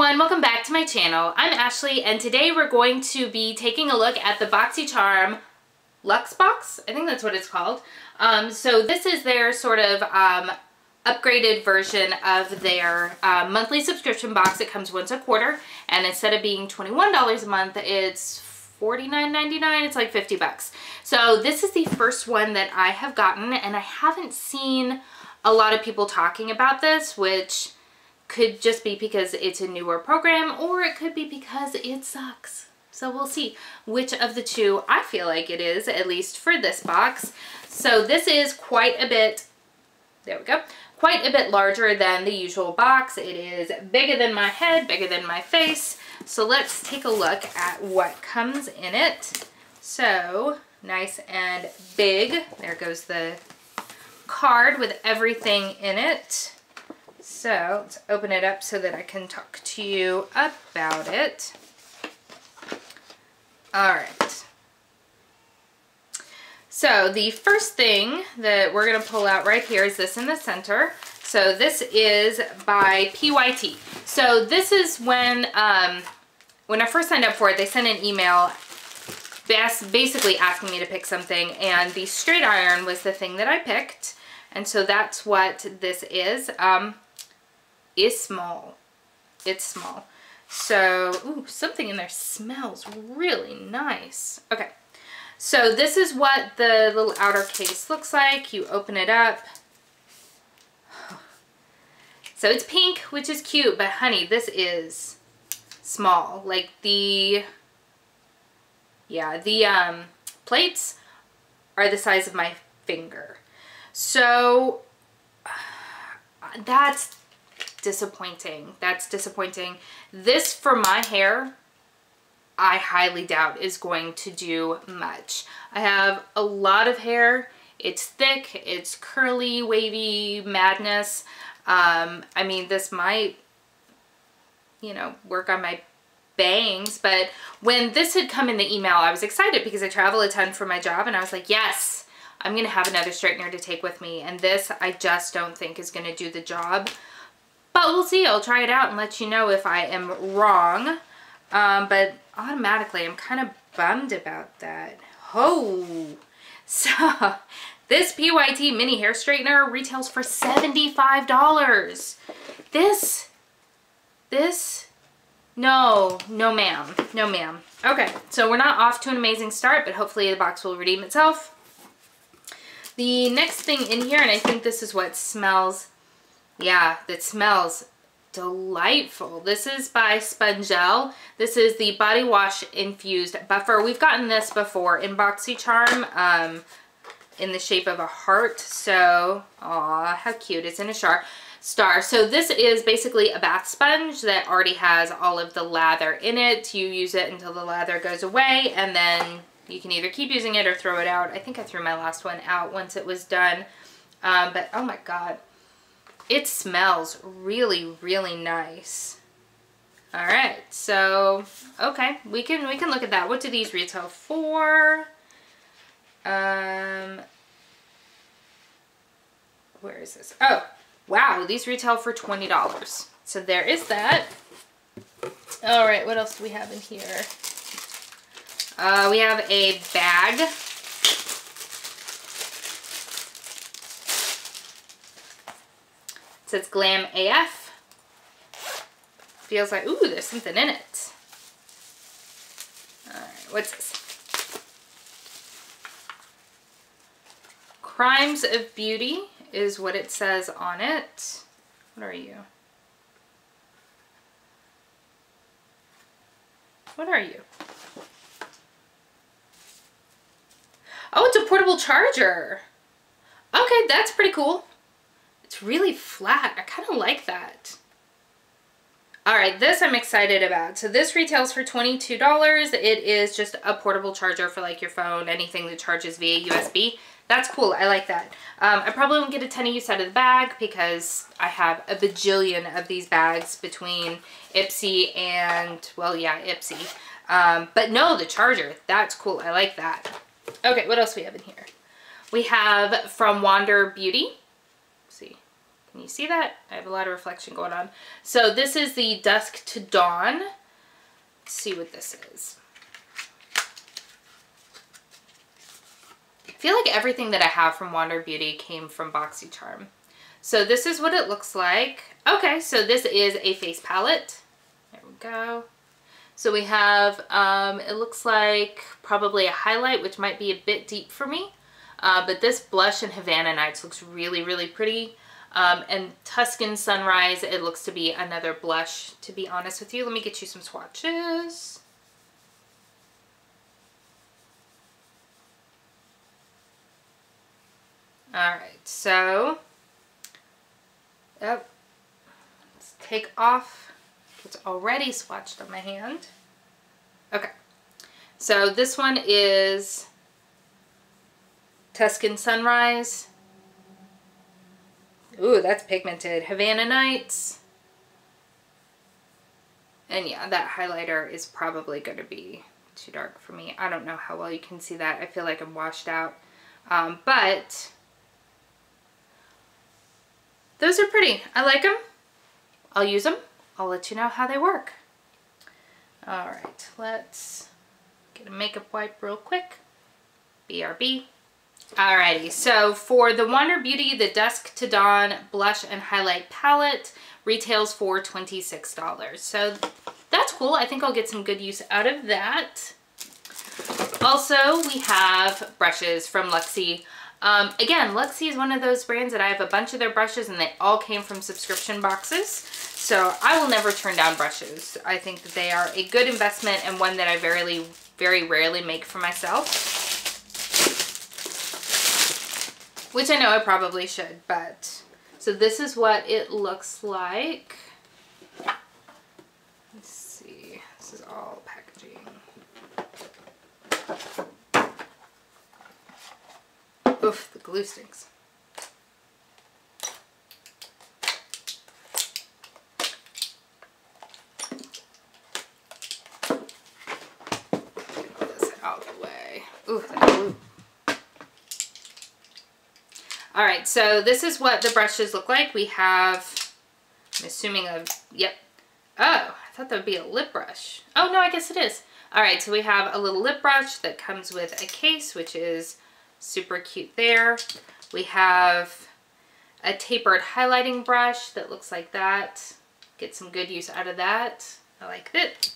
everyone, welcome back to my channel. I'm Ashley and today we're going to be taking a look at the BoxyCharm Luxe box. I think that's what it's called. So this is their sort of upgraded version of their monthly subscription box. It comes once a quarter, and instead of being $21 a month, it's $49.99. It's like 50 bucks. So this is the first one that I have gotten, and I haven't seen a lot of people talking about this, which could just be because it's a newer program, or it could be because it sucks. So we'll see which of the two I feel like it is, at least for this box. So this is quite a bit, there we go, quite a bit larger than the usual box. It is bigger than my head, bigger than my face. So let's take a look at what comes in it. So nice and big. There goes the card with everything in it. So let's open it up so that I can talk to you about it. All right. So the first thing that we're going to pull out right here is this in the center. So this is by PYT. So this is when I first signed up for it, they sent an email basically asking me to pick something, and the straight iron was the thing that I picked. And so that's what this is. It's small. It's small. So, ooh, something in there smells really nice. Okay. So this is what the little outer case looks like. You open it up. So it's pink, which is cute, but honey, this is small. Like the plates are the size of my finger. So that's disappointing. That's disappointing. This, for my hair, I highly doubt is going to do much. I have a lot of hair. It's thick, it's curly, wavy madness. I mean, this might, you know, work on my bangs, but when this had come in the email, I was excited because I travel a ton for my job, and I was like, yes, I'm gonna have another straightener to take with me, and this I just don't think is gonna do the job. But we'll see. I'll try it out and let you know if I am wrong. But automatically, I'm kind of bummed about that. Oh, so this PYT mini hair straightener retails for $75. No ma'am. No ma'am. Okay, so we're not off to an amazing start, but hopefully the box will redeem itself. The next thing in here, and I think this is what smells, yeah, that smells delightful. This is by Spongel. This is the body wash infused buffer. We've gotten this before in BoxyCharm in the shape of a heart. So, aw, how cute. It's in a star. So this is basically a bath sponge that already has all of the lather in it. You use it until the lather goes away, and then you can either keep using it or throw it out. I think I threw my last one out once it was done. But oh my God. It smells really, really nice. All right, so okay, we can look at that. What do these retail for? Where is this? Oh, wow, these retail for $20. So there is that. All right, what else do we have in here? We have a bag. It says Glam AF. Feels like, ooh, there's something in it. All right, what's this? Crimes of Beauty is what it says on it. What are you? What are you? Oh, it's a portable charger. Okay, that's pretty cool. It's really flat. I kind of like that. All right, this I'm excited about. So this retails for $22. It is just a portable charger for like your phone, anything that charges via USB. That's cool. I like that. I probably won't get a ton of use out of the bag because I have a bajillion of these bags between Ipsy and, well, yeah, Ipsy. But no, the charger, that's cool. I like that. Okay, what else we have in here? We have from Wander Beauty. Can you see that? I have a lot of reflection going on. So this is the Dusk to Dawn. Let's see what this is. I feel like everything that I have from Wander Beauty came from BoxyCharm. So this is what it looks like. Okay, so this is a face palette. There we go. So we have, it looks like probably a highlight, which might be a bit deep for me. But this blush in Havana Nights looks really, really pretty. And Tuscan Sunrise, it looks to be another blush, to be honest with you. Let me get you some swatches. Alright, so, let's take off what's already swatched on my hand. Okay, so this one is Tuscan Sunrise. Ooh, that's pigmented. Havana Nights. And yeah, that highlighter is probably going to be too dark for me. I don't know how well you can see that. I feel like I'm washed out. But those are pretty. I like them. I'll use them. I'll let you know how they work. Alright, let's get a makeup wipe real quick. BRB. Alrighty, so for the Wander Beauty, the Dusk to Dawn Blush and Highlight Palette retails for $26. So that's cool. I think I'll get some good use out of that. Also, we have brushes from Luxe. Again, Luxe is one of those brands that I have a bunch of their brushes and they all came from subscription boxes. So I will never turn down brushes. I think that they are a good investment and one that I very rarely make for myself. Which I know I probably should, but... So this is what it looks like. Let's see. This is all packaging. Oof, the glue stinks. Get this out of the way. Ooh, that glue. Alright, so this is what the brushes look like. We have, I'm assuming yep. Oh, I thought that would be a lip brush. Oh, no, I guess it is. Alright, so we have a little lip brush that comes with a case, which is super cute there. We have a tapered highlighting brush that looks like that. Get some good use out of that. I like it.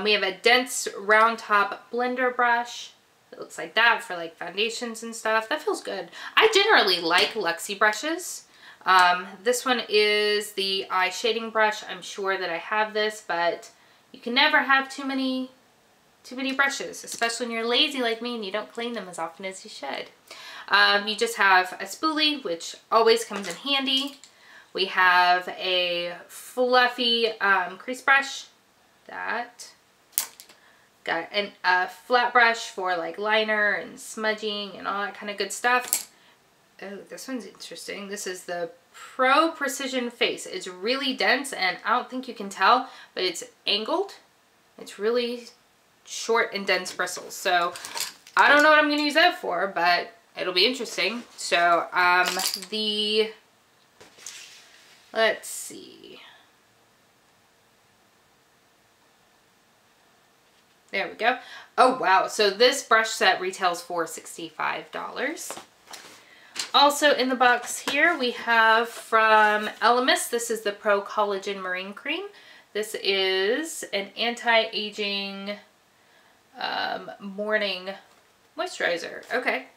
We have a dense round top blender brush. It looks like that for like foundations and stuff. That feels good. I generally like Luxe brushes. This one is the eye shading brush. I'm sure that I have this, but you can never have too many brushes, especially when you're lazy like me and you don't clean them as often as you should. You just have a spoolie, which always comes in handy. We have a fluffy crease brush that got a flat brush for like liner and smudging and all that kind of good stuff. Oh, this one's interesting. This is the Pro Precision Face. It's really dense and I don't think you can tell, but it's angled. It's really short and dense bristles. So I don't know what I'm going to use that for, but it'll be interesting. So let's see. There we go. Oh, wow. So this brush set retails for $65. Also in the box here, we have from Elemis. This is the Pro Collagen Marine Cream. This is an anti-aging morning moisturizer. Okay.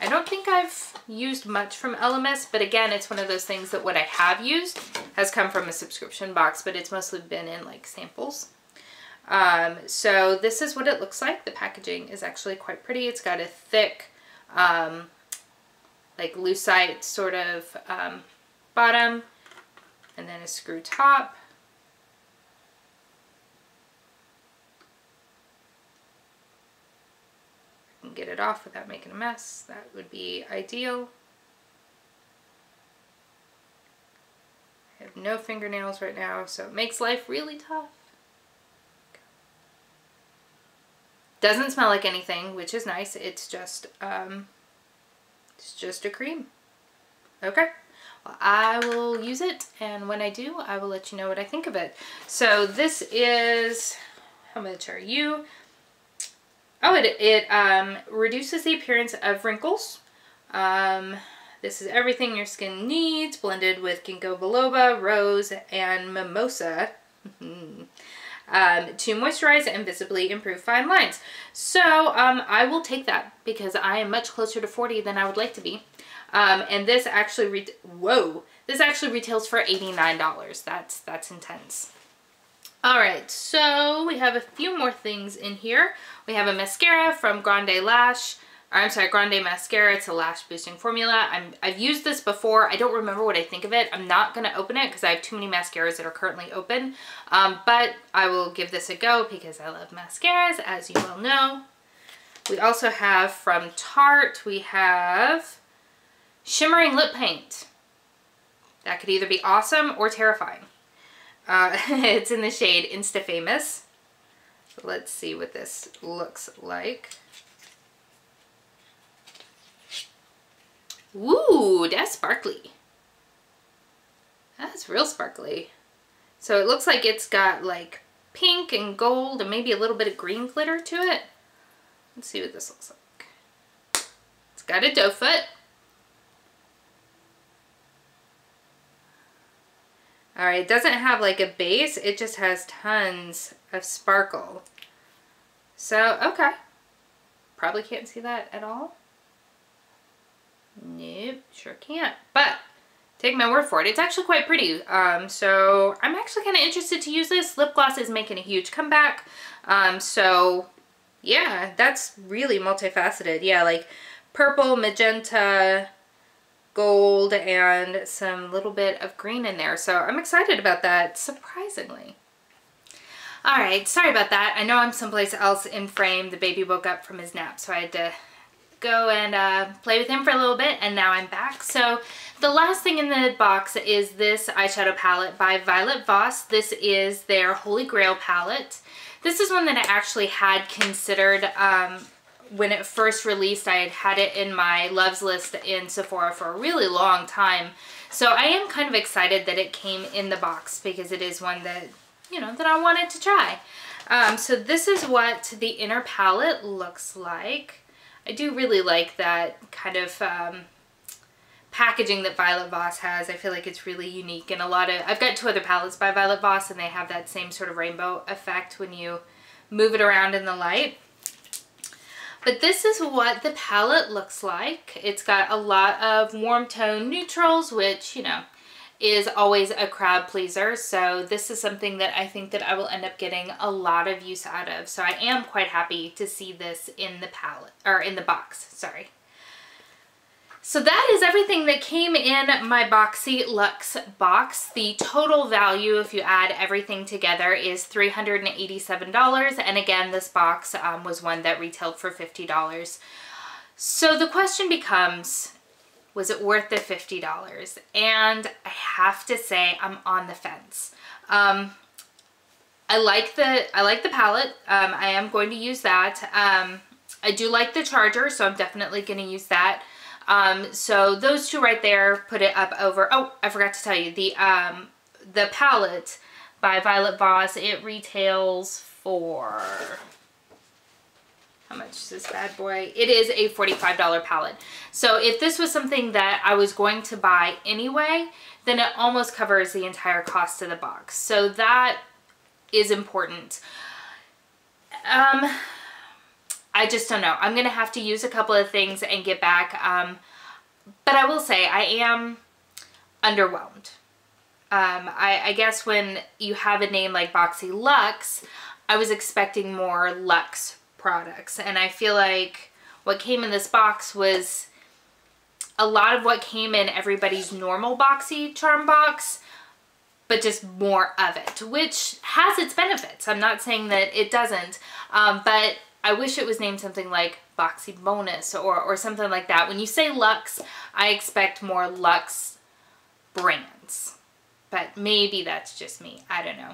I don't think I've used much from Elemis, but again, it's one of those things that what I have used has come from a subscription box, but it's mostly been in like samples. So this is what it looks like. The packaging is actually quite pretty. It's got a thick, like lucite sort of bottom and then a screw top. I can get it off without making a mess. That would be ideal. I have no fingernails right now, so it makes life really tough. Doesn't smell like anything, which is nice. It's just a cream. Okay. well, I will use it, and when I do, I will let you know what I think of it. So this is, how much are you? Oh, it reduces the appearance of wrinkles. This is everything your skin needs, blended with ginkgo biloba, rose, and mimosa. To moisturize and visibly improve fine lines. So I will take that because I am much closer to 40 than I would like to be. And this actually, this actually retails for $89. That's intense. All right, so we have a few more things in here. We have a mascara from Grande Lash. Grande Mascara. It's a lash boosting formula. I've used this before. I don't remember what I think of it. I'm not going to open it because I have too many mascaras that are currently open. But I will give this a go because I love mascaras, as you well know. We also have from Tarte, we have Shimmering Lip Paint. That could either be awesome or terrifying. It's in the shade Insta Famous. So let's see what this looks like. Ooh, that's sparkly. That's real sparkly. So it looks like it's got like pink and gold and maybe a little bit of green glitter to it. Let's see what this looks like. It's got a doe foot. Alright, it doesn't have like a base, it just has tons of sparkle. So, okay. Probably can't see that at all. Nope, sure can't. But take my word for it, it's actually quite pretty. So I'm actually kind of interested to use this. Lip gloss is making a huge comeback. So yeah, that's really multifaceted. Yeah, like purple, magenta, gold, and some little bit of green in there. So I'm excited about that, surprisingly. All right, sorry about that. I know I'm someplace else in frame. The baby woke up from his nap, so I had to go and play with him for a little bit, and now I'm back. So the last thing in the box is this eyeshadow palette by Violet Voss. This is their Holy Grail palette. This is one that I actually had considered when it first released. I had it in my loves list in Sephora for a really long time. So I am kind of excited that it came in the box because it is one that, you know, that I wanted to try. So this is what the inner palette looks like. I do really like that kind of packaging that Violet Voss has. I feel like it's really unique, and I've got two other palettes by Violet Voss, and they have that same sort of rainbow effect when you move it around in the light. But this is what the palette looks like. It's got a lot of warm tone neutrals, which, you know, is always a crowd pleaser. So this is something that I think that I will end up getting a lot of use out of. So I am quite happy to see this in the palette, or in the box, sorry. So that is everything that came in my BoxyLuxe box. The total value, if you add everything together, is $387. And again, this box was one that retailed for $50. So the question becomes, was it worth the $50? And I have to say I'm on the fence. I like the palette. I am going to use that. I do like the charger, so I'm definitely going to use that. So those two right there put it up over. Oh, I forgot to tell you, the palette by Violet Voss, it retails for, how much is this bad boy? It is a $45 palette. So if this was something that I was going to buy anyway, then it almost covers the entire cost of the box. So that is important. I just don't know. I'm going to have to use a couple of things and get back. But I will say I am underwhelmed. I guess when you have a name like BoxyLuxe, I was expecting more luxe products, and I feel like what came in this box was a lot of what came in everybody's normal BoxyCharm box, but just more of it, which has its benefits. I'm not saying that it doesn't, but I wish it was named something like Boxy Bonus or something like that. When you say luxe, I expect more luxe brands. but maybe that's just me. I don't know.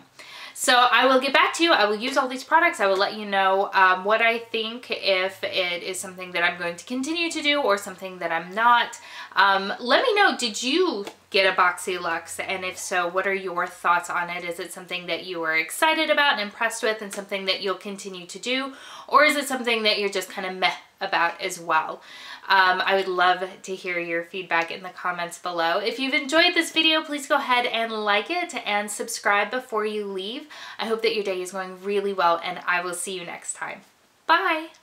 So I will get back to you. I will use all these products. I will let you know what I think, if it is something that I'm going to continue to do or something that I'm not. Let me know, did you get a BoxyLuxe? And if so, what are your thoughts on it? Is it something that you were excited about and impressed with and something that you'll continue to do? Or is it something that you're just kind of meh about as well? I would love to hear your feedback in the comments below. If you've enjoyed this video, please go ahead and like it and subscribe before you leave. I hope that your day is going really well, and I will see you next time. Bye!